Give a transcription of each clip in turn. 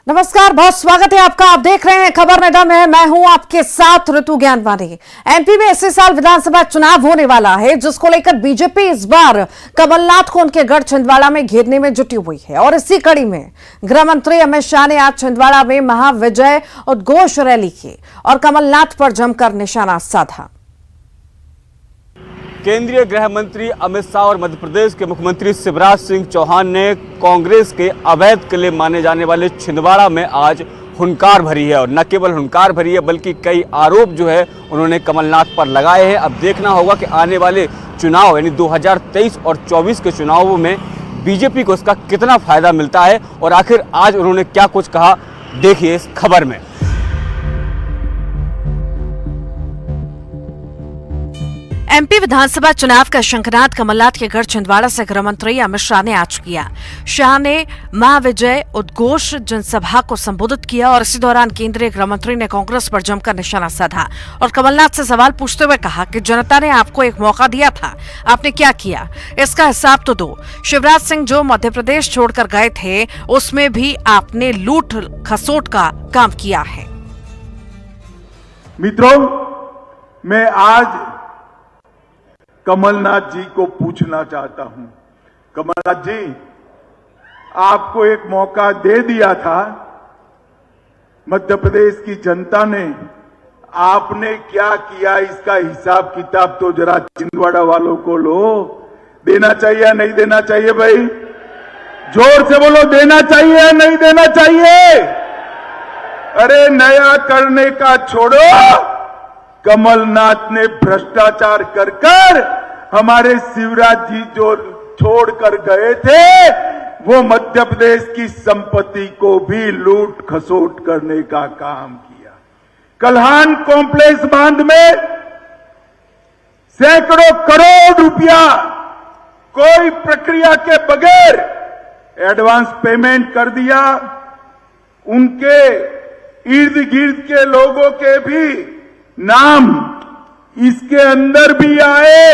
नमस्कार, बहुत स्वागत है आपका। आप देख रहे हैं खबर मैडम है, मैं हूं आपके साथ ऋतु ज्ञानवानी। एमपी में इसी साल विधानसभा चुनाव होने वाला है, जिसको लेकर बीजेपी इस बार कमलनाथ को उनके गढ़ छिंदवाड़ा में घेरने में जुटी हुई है। और इसी कड़ी में गृह मंत्री अमित शाह ने आज छिंदवाड़ा में महाविजय उद्घोष रैली की और कमलनाथ पर जमकर निशाना साधा। केंद्रीय गृह मंत्री अमित शाह और मध्य प्रदेश के मुख्यमंत्री शिवराज सिंह चौहान ने कांग्रेस के अवैध किले माने जाने वाले छिंदवाड़ा में आज हुंकार भरी है। और न केवल हुंकार भरी है बल्कि कई आरोप जो है उन्होंने कमलनाथ पर लगाए हैं। अब देखना होगा कि आने वाले चुनाव यानी 2023 और 24 के चुनावों में बीजेपी को इसका कितना फायदा मिलता है और आखिर आज उन्होंने क्या कुछ कहा, देखिए इस खबर में। एमपी विधानसभा चुनाव का शंखनाद कमलनाथ के गढ़ छिंदवाड़ा से गृह मंत्री अमित शाह ने आज किया। शाह ने महाविजय उद्घोष जनसभा को संबोधित किया और इसी दौरान केंद्रीय गृह मंत्री ने कांग्रेस पर जमकर निशाना साधा और कमलनाथ से सवाल पूछते हुए कहा कि जनता ने आपको एक मौका दिया था, आपने क्या किया, इसका हिसाब तो दो। शिवराज सिंह जो मध्य प्रदेश छोड़कर गए थे, उसमें भी आपने लूट खसोट का काम किया है। मित्रों, मैं आज कमलनाथ जी को पूछना चाहता हूं। कमलनाथ जी, आपको एक मौका दे दिया था मध्य प्रदेश की जनता ने, आपने क्या किया इसका हिसाब किताब तो जरा छिंदवाड़ा वालों को लो। देना चाहिए या नहीं देना चाहिए भाई? जोर से बोलो, देना चाहिए या नहीं देना चाहिए? अरे नया करने का छोड़ो, कमलनाथ ने भ्रष्टाचार कर कर हमारे शिवराज जी जो छोड़कर गए थे, वो मध्य प्रदेश की संपत्ति को भी लूट खसोट करने का काम किया। कल्हान कॉम्प्लेक्स बांध में सैकड़ों करोड़ रुपया कोई प्रक्रिया के बगैर एडवांस पेमेंट कर दिया। उनके इर्द गिर्द के लोगों के भी नाम इसके अंदर भी आए।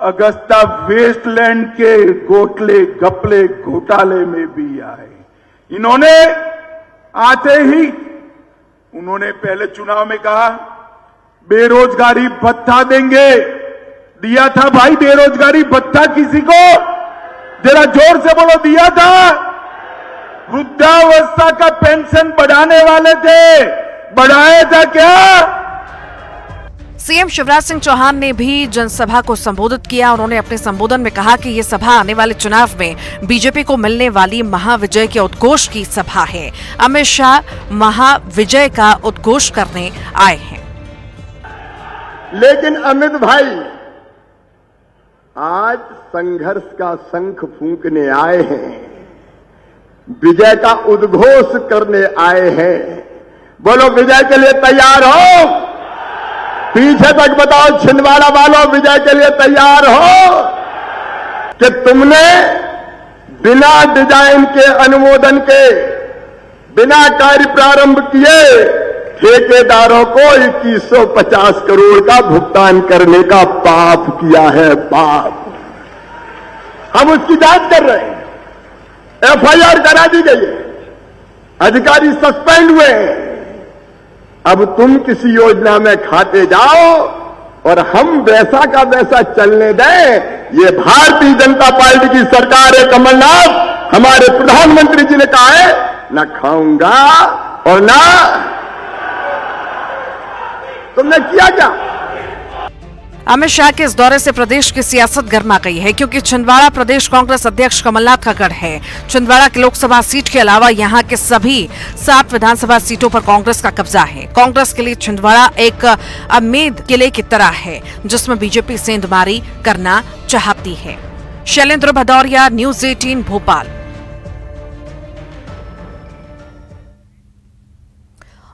अगस्ता वेस्टलैंड के गोटले गपले घोटाले में भी आए। इन्होंने आते ही उन्होंने पहले चुनाव में कहा बेरोजगारी भत्ता देंगे। दिया था भाई बेरोजगारी भत्ता किसी को? जरा जोर से बोलो, दिया था? वृद्धावस्था का पेंशन बढ़ाने वाले थे, बढ़ाया था क्या? सीएम शिवराज सिंह चौहान ने भी जनसभा को संबोधित किया। उन्होंने अपने संबोधन में कहा कि ये सभा आने वाले चुनाव में बीजेपी को मिलने वाली महाविजय के उद्घोष की सभा है। अमित शाह महाविजय का उद्घोष करने आए हैं। लेकिन अमित भाई आज संघर्ष का शंख फूंकने आए हैं, विजय का उद्घोष करने आए हैं। बोलो, विजय के लिए तैयार हो? पीछे तक बताओ, छिंदवाड़ा वालों, विजय के लिए तैयार हो? कि तुमने बिना डिजाइन के, अनुमोदन के, बिना कार्य प्रारंभ किए ठेकेदारों को 2150 करोड़ का भुगतान करने का पाप किया है, पाप। हम उसकी जांच कर रहे हैं, एफआईआर करा दी गई है, अधिकारी सस्पेंड हुए हैं। अब तुम किसी योजना में खाते जाओ और हम वैसा का वैसा चलने दें। ये भारतीय जनता पार्टी की सरकार है कमलनाथ। हमारे प्रधानमंत्री जी ने कहा है, ना खाऊंगा और ना। तुमने किया क्या? अमित शाह के इस दौरे से प्रदेश की सियासत गर्मा गई है, क्योंकि छिंदवाड़ा प्रदेश कांग्रेस अध्यक्ष कमलनाथ का गढ़ है। छिंदवाड़ा की लोकसभा सीट के अलावा यहां के सभी 7 विधानसभा सीटों पर कांग्रेस का कब्जा है। कांग्रेस के लिए छिंदवाड़ा एक अमेद किले की तरह है, जिसमें बीजेपी सेंधमारी करना चाहती है। शैलेंद्र भदौरिया, न्यूज 18 भोपाल।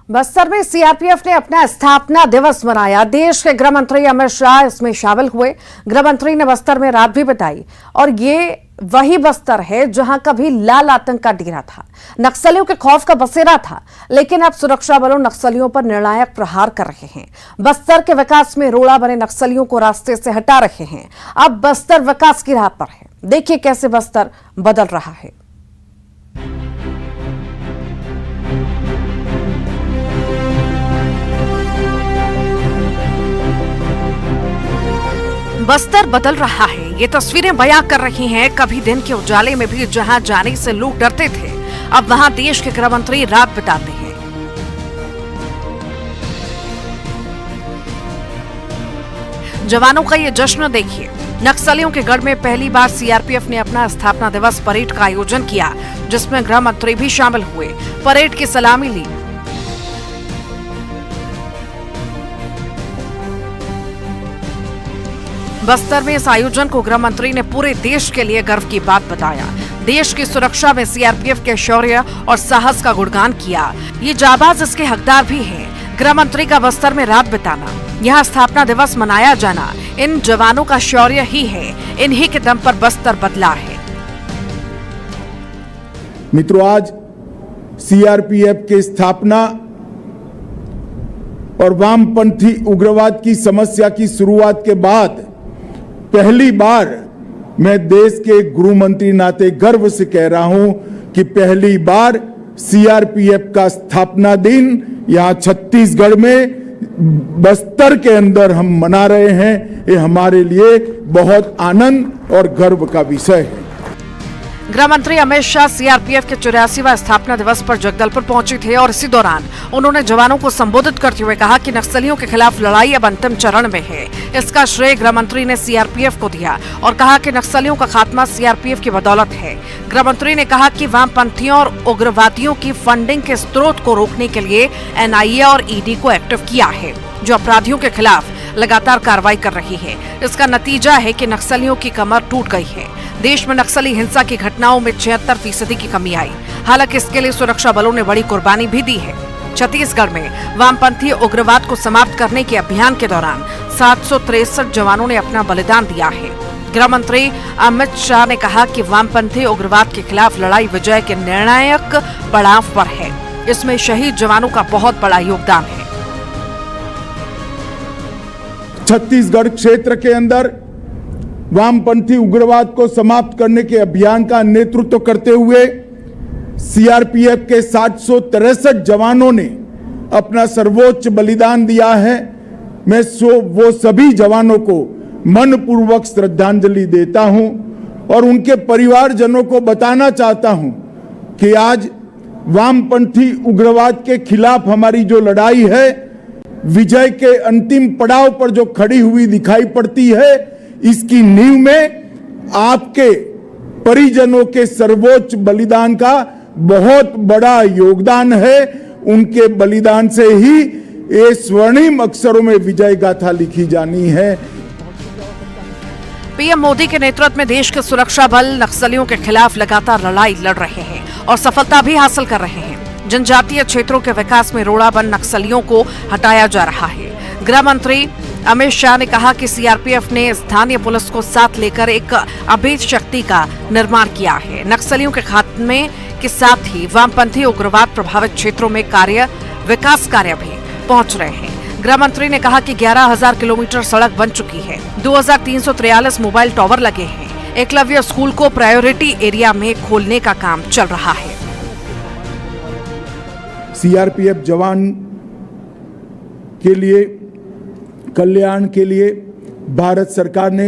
बस्तर में सीआरपीएफ ने अपना स्थापना दिवस मनाया। देश के गृह मंत्री अमित शाह इसमें शामिल हुए। गृह मंत्री ने बस्तर में रात भी बिताई और ये वही बस्तर है जहां कभी लाल आतंक का डेरा था, नक्सलियों के खौफ का बसेरा था, लेकिन अब सुरक्षा बलों नक्सलियों पर निर्णायक प्रहार कर रहे हैं। बस्तर के विकास में रोड़ा बने नक्सलियों को रास्ते से हटा रहे हैं। अब बस्तर विकास की राह पर है। देखिए कैसे बस्तर बदल रहा है। बस्तर बदल रहा है। ये तस्वीरें बयां कर रही हैं कभी दिन के उजाले में भी जहां जाने से लोग डरते थे, अब वहां देश के गृह मंत्री रात बिताते हैं। जवानों का ये जश्न देखिए। नक्सलियों के गढ़ में पहली बार सीआरपीएफ ने अपना स्थापना दिवस परेड का आयोजन किया, जिसमें गृह मंत्री भी शामिल हुए। परेड की सलामी ली। बस्तर में इस आयोजन को गृह मंत्री ने पूरे देश के लिए गर्व की बात बताया। देश की सुरक्षा में सीआरपीएफ के शौर्य और साहस का गुणगान किया। ये जाबाज इसके हकदार भी हैं। गृह मंत्री का बस्तर में रात बिताना, यहाँ स्थापना दिवस मनाया जाना, इन जवानों का शौर्य ही है। इन्हीं के दम पर बस्तर बदला है। मित्रों, आज सीआरपीएफ की स्थापना और वामपंथी उग्रवाद की समस्या की शुरुआत के बाद पहली बार मैं देश के गृह मंत्री नाते गर्व से कह रहा हूं कि पहली बार सीआरपीएफ का स्थापना दिन यहां छत्तीसगढ़ में बस्तर के अंदर हम मना रहे हैं। ये हमारे लिए बहुत आनंद और गर्व का विषय है। गृह मंत्री अमित शाह सीआरपीएफ के 84वां स्थापना दिवस पर जगदलपुर पहुंचे थे और इसी दौरान उन्होंने जवानों को संबोधित करते हुए कहा कि नक्सलियों के खिलाफ लड़ाई अब अंतिम चरण में है। इसका श्रेय गृह मंत्री ने सीआरपीएफ को दिया और कहा कि नक्सलियों का खात्मा सीआरपीएफ की बदौलत है। गृह मंत्री ने कहा कि वामपंथियों और उग्रवादियों की फंडिंग के स्रोत को रोकने के लिए एनआईए और ईडी को एक्टिव किया है, जो अपराधियों के खिलाफ लगातार कार्रवाई कर रही है। इसका नतीजा है कि नक्सलियों की कमर टूट गई है। देश में नक्सली हिंसा की घटनाओं में 76% की कमी आई। हालांकि इसके लिए सुरक्षा बलों ने बड़ी कुर्बानी भी दी है। छत्तीसगढ़ में वामपंथी उग्रवाद को समाप्त करने के अभियान के दौरान 763 जवानों ने अपना बलिदान दिया है। गृह मंत्री अमित शाह ने कहा कि वामपंथी उग्रवाद के खिलाफ लड़ाई विजय के निर्णायक पड़ाव पर है। इसमें शहीद जवानों का बहुत बड़ा योगदान है। छत्तीसगढ़ क्षेत्र के अंदर वामपंथी उग्रवाद को समाप्त करने के अभियान का नेतृत्व करते हुए सीआरपीएफ के 763 जवानों ने अपना सर्वोच्च बलिदान दिया है। मैं वो सभी जवानों को मनपूर्वक श्रद्धांजलि देता हूं और उनके परिवारजनों को बताना चाहता हूं कि आज वामपंथी उग्रवाद के खिलाफ हमारी जो लड़ाई है, विजय के अंतिम पड़ाव पर जो खड़ी हुई दिखाई पड़ती है, इसकी नींव में आपके परिजनों के सर्वोच्च बलिदान का बहुत बड़ा योगदान है। उनके बलिदान से ही ये स्वर्णिम अक्षरों में विजय गाथा लिखी जानी है। पीएम मोदी के नेतृत्व में देश के सुरक्षा बल नक्सलियों के खिलाफ लगातार लड़ाई लड़ रहे हैं और सफलता भी हासिल कर रहे हैं। जनजातीय क्षेत्रों के विकास में रोड़ाबंद नक्सलियों को हटाया जा रहा है। गृह मंत्री अमित शाह ने कहा कि सीआरपीएफ ने स्थानीय पुलिस को साथ लेकर एक अभेद शक्ति का निर्माण किया है। नक्सलियों के खात्मे के साथ ही वामपंथी उग्रवाद प्रभावित क्षेत्रों में विकास कार्य भी पहुंच रहे हैं। गृह मंत्री ने कहा कि 11,000 किलोमीटर सड़क बन चुकी है। 2,343 मोबाइल टावर लगे हैं। एकलव्य स्कूल को प्रायोरिटी एरिया में खोलने का काम चल रहा है। सीआरपीएफ जवान के लिए कल्याण के लिए भारत सरकार ने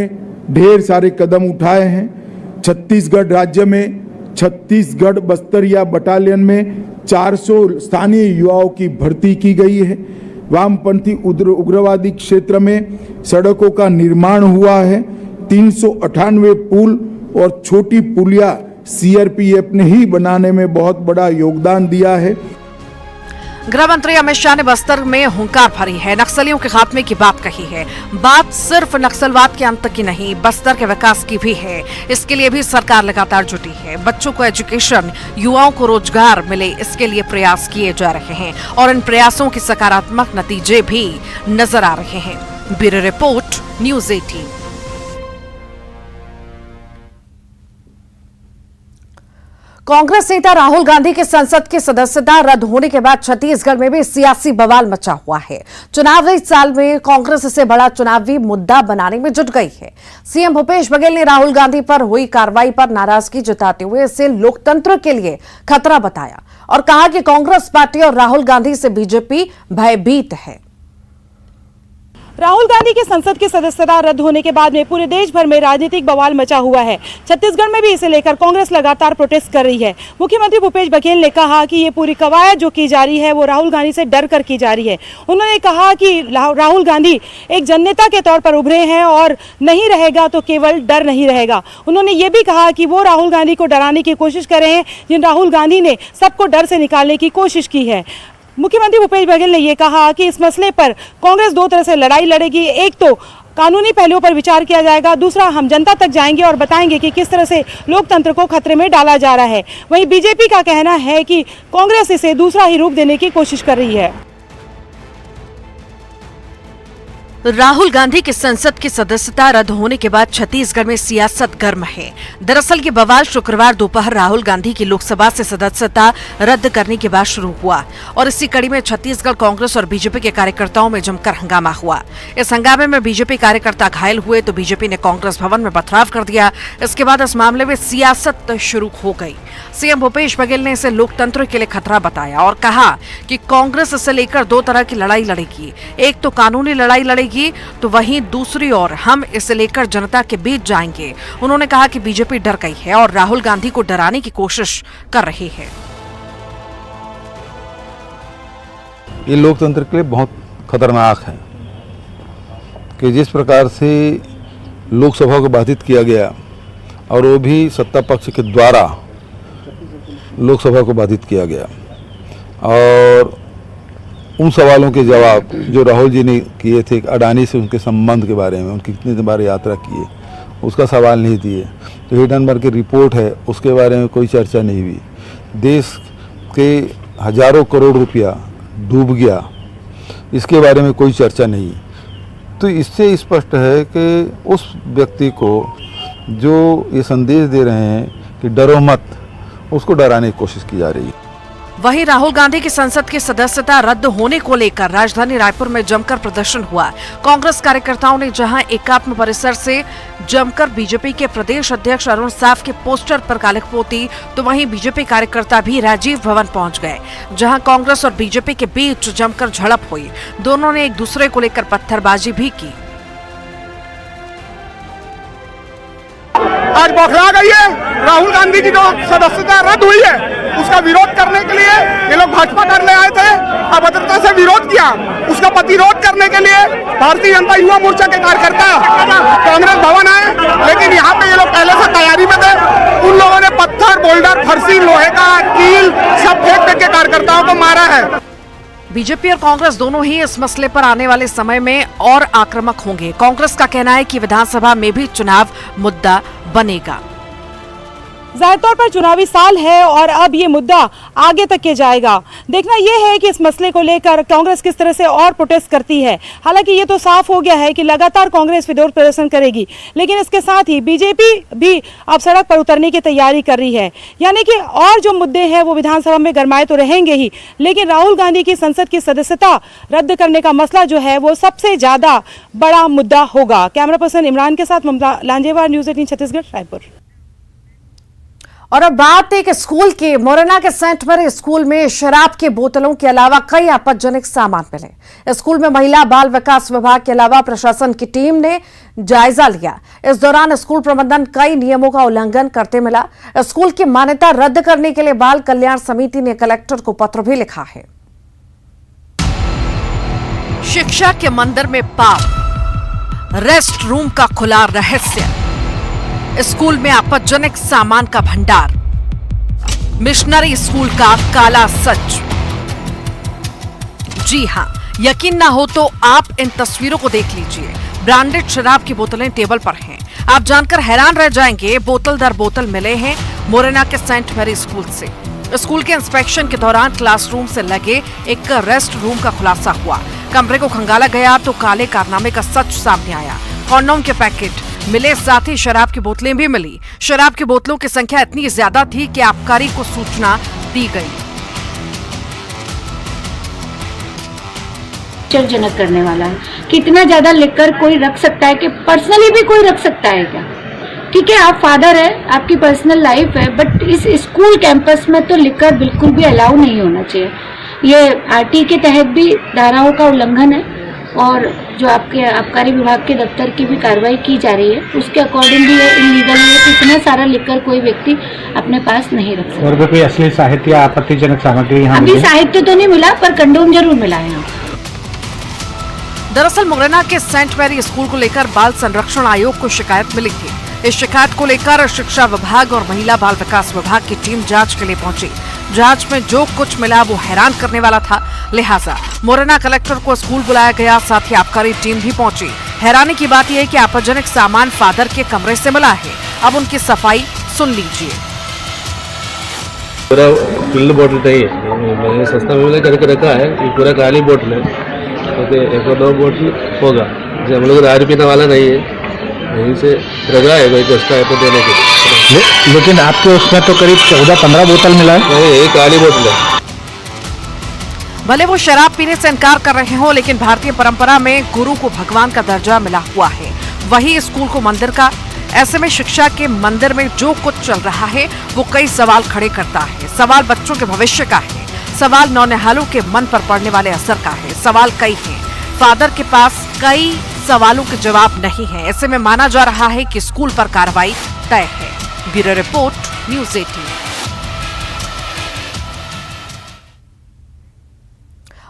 ढेर सारे कदम उठाए हैं। छत्तीसगढ़ राज्य में छत्तीसगढ़ बस्तरिया बटालियन में 400 स्थानीय युवाओं की भर्ती की गई है। वामपंथी उग्रवादी क्षेत्र में सड़कों का निर्माण हुआ है। 398 पुल और छोटी पुलिया सीआरपीएफ ने ही बनाने में बहुत बड़ा योगदान दिया है। गृह मंत्री अमित शाह ने बस्तर में हुंकार भरी है, नक्सलियों के खात्मे की बात कही है। बात सिर्फ नक्सलवाद के अंत की नहीं, बस्तर के विकास की भी है। इसके लिए भी सरकार लगातार जुटी है। बच्चों को एजुकेशन, युवाओं को रोजगार मिले, इसके लिए प्रयास किए जा रहे हैं और इन प्रयासों के सकारात्मक नतीजे भी नजर आ रहे हैं। Bureau report, news 18। कांग्रेस नेता राहुल गांधी के संसद की सदस्यता रद्द होने के बाद छत्तीसगढ़ में भी सियासी बवाल मचा हुआ है। चुनावी साल में कांग्रेस इसे बड़ा चुनावी मुद्दा बनाने में जुट गई है। सीएम भूपेश बघेल ने राहुल गांधी पर हुई कार्रवाई पर नाराजगी जताते हुए इसे लोकतंत्र के लिए खतरा बताया और कहा कि कांग्रेस पार्टी और राहुल गांधी से बीजेपी भयभीत है। राहुल गांधी की संसद की सदस्यता रद्द होने के बाद में पूरे देश भर में राजनीतिक बवाल मचा हुआ है। छत्तीसगढ़ में भी इसे लेकर कांग्रेस लगातार प्रोटेस्ट कर रही है। मुख्यमंत्री भूपेश बघेल ने कहा कि ये पूरी कवायद जो की जा रही है वो राहुल गांधी से डर कर की जा रही है। उन्होंने कहा कि राहुल गांधी एक जननेता के तौर पर उभरे हैं और नहीं रहेगा तो केवल डर नहीं रहेगा। उन्होंने ये भी कहा कि वो राहुल गांधी को डराने की कोशिश कर रहे हैं, जिन राहुल गांधी ने सबको डर से निकालने की कोशिश की है। मुख्यमंत्री भूपेश बघेल ने यह कहा कि इस मसले पर कांग्रेस दो तरह से लड़ाई लड़ेगी। एक तो कानूनी पहलुओं पर विचार किया जाएगा, दूसरा हम जनता तक जाएंगे और बताएंगे कि किस तरह से लोकतंत्र को खतरे में डाला जा रहा है। वहीं बीजेपी का कहना है कि कांग्रेस इसे दूसरा ही रूप देने की कोशिश कर रही है। राहुल गांधी की संसद की सदस्यता रद्द होने के बाद छत्तीसगढ़ में सियासत गर्म है। दरअसल ये बवाल शुक्रवार दोपहर राहुल गांधी की लोकसभा से सदस्यता रद्द करने के बाद शुरू हुआ और इसी कड़ी में छत्तीसगढ़ कांग्रेस और बीजेपी के कार्यकर्ताओं में जमकर हंगामा हुआ। इस हंगामे में बीजेपी कार्यकर्ता घायल हुए तो बीजेपी ने कांग्रेस भवन में पथराव कर दिया। इसके बाद इस मामले में सियासत शुरू हो गई। सीएम भूपेश बघेल ने इसे लोकतंत्र के लिए खतरा बताया और कहा कि कांग्रेस इसे लेकर दो तरह की लड़ाई लड़ेगी। एक तो कानूनी लड़ाई लड़ेगी तो वहीं दूसरी ओर हम इसे लेकर जनता के बीच जाएंगे। उन्होंने कहा कि बीजेपी डर गई है और राहुल गांधी को डराने की कोशिश कर रही है। ये लोकतंत्र के लिए बहुत खतरनाक है कि जिस प्रकार से लोकसभा को बाधित किया गया और वो भी सत्ता पक्ष के द्वारा लोकसभा को बाधित किया गया और उन सवालों के जवाब जो राहुल जी ने किए थे अडानी से उनके संबंध के बारे में, उनकी कितनी बार यात्रा किए उसका सवाल नहीं दिए। जो हिडनबर्ग की रिपोर्ट है उसके बारे में कोई चर्चा नहीं हुई। देश के हजारों करोड़ रुपया डूब गया, इसके बारे में कोई चर्चा नहीं। तो इससे स्पष्ट है कि उस व्यक्ति को जो ये संदेश दे रहे हैं कि डरो मत, उसको डराने की कोशिश की जा रही है। वहीं राहुल गांधी की संसद की सदस्यता रद्द होने को लेकर राजधानी रायपुर में जमकर प्रदर्शन हुआ। कांग्रेस कार्यकर्ताओं ने जहां एकात्म परिसर से जमकर बीजेपी के प्रदेश अध्यक्ष अरुण साफ के पोस्टर पर कालिख पोती, तो वहीं बीजेपी कार्यकर्ता भी राजीव भवन पहुंच गए, जहां कांग्रेस और बीजेपी के बीच जमकर झड़प हुई। दोनों ने एक दूसरे को लेकर पत्थरबाजी भी की। आज बौखला गई है। राहुल गांधी की जो सदस्यता रद्द हुई है उसका विरोध करने के लिए ये लोग भाजपा करने आए थे, अभद्रता से विरोध किया। उसका प्रतिरोध करने के लिए भारतीय जनता युवा मोर्चा के कार्यकर्ता कांग्रेस भवन आए, लेकिन यहाँ पे ये लोग पहले से तैयारी में थे। उन लोगों ने पत्थर, बोल्डर, फरसी, लोहे का कील सब फेंक फेंक के कार्यकर्ताओं को मारा है। बीजेपी और कांग्रेस दोनों ही इस मसले पर आने वाले समय में और आक्रामक होंगे। कांग्रेस का कहना है कि विधानसभा में भी चुनाव मुद्दा बनेगा। जाहिर तौर पर चुनावी साल है और अब ये मुद्दा आगे तक के जाएगा। देखना यह है कि इस मसले को लेकर कांग्रेस किस तरह से और प्रोटेस्ट करती है। हालांकि ये तो साफ हो गया है कि लगातार कांग्रेस विरोध प्रदर्शन करेगी, लेकिन इसके साथ ही बीजेपी भी अब सड़क पर उतरने की तैयारी कर रही है। यानी कि और जो मुद्दे हैं वो विधानसभा में गरमाए तो रहेंगे ही, लेकिन राहुल गांधी की संसद की सदस्यता रद्द करने का मसला जो है वो सबसे ज्यादा बड़ा मुद्दा होगा। कैमरा पर्सन इमरान के साथ ममता लांजेवार, न्यूज़ 18 छत्तीसगढ़, रायपुर। और अब बात एक स्कूल की। मोरेना के सेंट मैरी स्कूल में शराब की बोतलों के अलावा कई आपत्तिजनक सामान मिले। स्कूल में महिला बाल विकास विभाग के अलावा प्रशासन की टीम ने जायजा लिया। इस दौरान स्कूल प्रबंधन कई नियमों का उल्लंघन करते मिला। स्कूल की मान्यता रद्द करने के लिए बाल कल्याण समिति ने कलेक्टर को पत्र भी लिखा है। शिक्षा के मंदिर में पाप, रेस्ट रूम का खुला रहस्य, स्कूल में आपत्तिजनक सामान का भंडार, मिशनरी स्कूल का काला सच। जी हां, यकीन ना हो तो आप इन तस्वीरों को देख लीजिए। ब्रांडेड शराब की बोतलें टेबल पर हैं। आप जानकर हैरान रह जाएंगे, बोतल दर बोतल मिले हैं मोरेना के सेंट मैरी स्कूल से। स्कूल के इंस्पेक्शन के दौरान क्लासरूम से लगे एक रेस्ट रूम का खुलासा हुआ। कमरे को खंगाला गया तो काले कारनामे का सच सामने आया। कॉन्डोम के पैकेट मिले, साथ ही शराब की बोतलें भी मिली। शराब की बोतलों की संख्या इतनी ज्यादा थी कि आबकारी को सूचना दी गई। जनक करने वाला है। कितना ज्यादा लिकर कोई रख सकता है कि पर्सनली भी कोई रख सकता है क्या? ठीक है, आप फादर है, आपकी पर्सनल लाइफ है, बट इस स्कूल कैंपस में तो लिकर बिल्कुल भी अलाउ नहीं होना चाहिए। ये आरटी के तहत भी धाराओं का उल्लंघन है और जो आपके आबकारी विभाग के दफ्तर की भी कार्रवाई की जा रही है, उसके अकॉर्डिंगली इलीगल है कि इतना सारा लिकर कोई व्यक्ति अपने पास नहीं रख सकता। और कोई असली साहित्य या आपत्तिजनक सामग्री यहाँ अभी साहित्य तो नहीं मिला, पर कंडोम जरूर मिला है यहाँ। दरअसल मुरैना के सेंट मैरी स्कूल को लेकर बाल संरक्षण आयोग को शिकायत मिली थी। इस शिकायत को लेकर शिक्षा विभाग और महिला बाल विकास विभाग की टीम जांच के लिए पहुंची। जांच में जो कुछ मिला वो हैरान करने वाला था, लिहाजा मुरैना कलेक्टर को स्कूल बुलाया गया, साथ ही आबकारी टीम भी पहुंची। हैरानी की बात यह है कि आपत्तिजनक सामान फादर के कमरे से मिला है। अब उनकी सफाई सुन लीजिए। पूरा फुल बोतल चाहिए, मैंने सस्ता में करके रखा है, ये पूरा खाली बोतल है, तो एक और 2 बोतल होगा। जैसे हम लोग दारू पीने वाला नहीं है, यहीं से रखा है कोई दस्ता है तो देने के लिए। लेकिन आपके उसमें तो करीब 14-15 बोतल मिला है। नहीं, ये काली बोतल है। भले वो शराब पीने से इनकार कर रहे हो, लेकिन भारतीय परंपरा में गुरु को भगवान का दर्जा मिला हुआ है, वही स्कूल को मंदिर का। ऐसे में शिक्षा के मंदिर में जो कुछ चल रहा है वो कई सवाल खड़े करता है। सवाल बच्चों के भविष्य का है, सवाल नौनिहालों के मन पर पड़ने वाले असर का है। सवाल कई हैं, फादर के पास कई सवालों के जवाब नहीं है। ऐसे में माना जा रहा है कि स्कूल पर कार्रवाई तय है। Bureau report, news 18।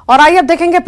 और आइए अब देखेंगे